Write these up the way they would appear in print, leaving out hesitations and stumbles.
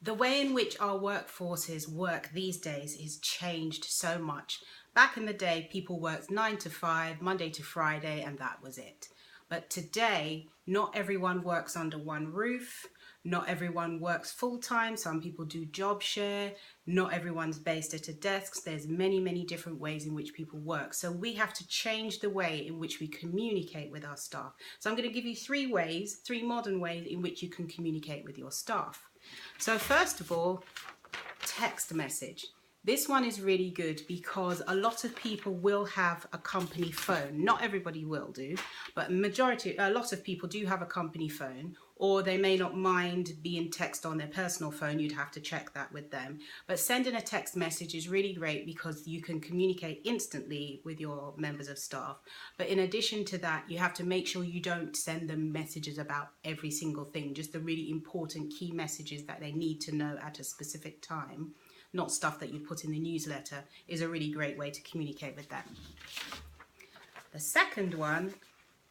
The way in which our workforces work these days is changed so much. Back in the day, people worked 9 to 5, Monday to Friday, and that was it. But today, not everyone works under one roof. Not everyone works full-time. Some people do job share. Not everyone's based at a desk. There's many, many different ways in which people work. So we have to change the way in which we communicate with our staff. So I'm going to give you three modern ways in which you can communicate with your staff. So first of all, text message. This one is really good because a lot of people will have a company phone. Not everybody will do, but a lot of people do have a company phone, or they may not mind being text on their personal phone. You'd have to check that with them. But sending a text message is really great because you can communicate instantly with your members of staff. But in addition to that, you have to make sure you don't send them messages about every single thing, just the really important key messages that they need to know at a specific time. Not stuff that you put in the newsletter, is a really great way to communicate with them. The second one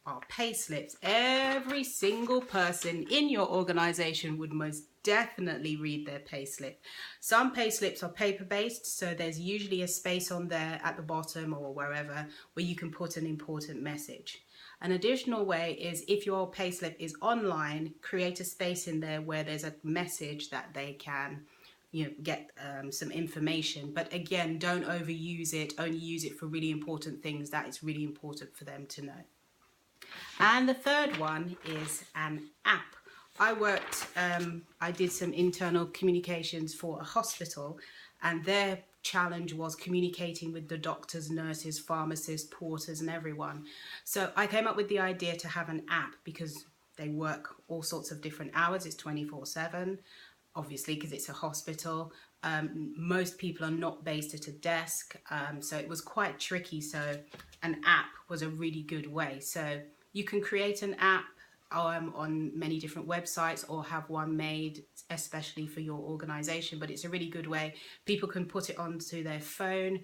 are pay slips. Every single person in your organization would most definitely read their pay slip. Some pay slips are paper-based, so there's usually a space on there at the bottom or wherever where you can put an important message. An additional way is if your pay slip is online, create a space in there where there's a message that they can get some information, but again, don't overuse it. Only use it for really important things that it's really important for them to know. And the third one is an app. I did some internal communications for a hospital, and their challenge was communicating with the doctors, nurses, pharmacists, porters, and everyone. So I came up with the idea to have an app because they work all sorts of different hours. It's 24/7. Obviously, because it's a hospital. Most people are not based at a desk, so it was quite tricky. So an app was a really good way. So you can create an app on many different websites or have one made especially for your organization, but it's a really good way. People can put it onto their phone.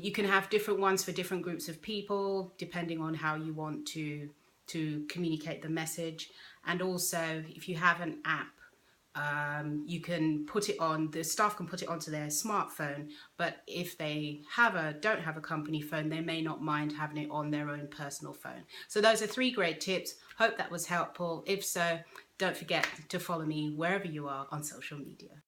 You can have different ones for different groups of people, depending on how you want to communicate the message. And also, if you have an app, you can put it on, the staff can put it onto their smartphone, but if they don't have a company phone, they may not mind having it on their own personal phone. So those are 3 great tips. Hope that was helpful. If so, don't forget to follow me wherever you are on social media.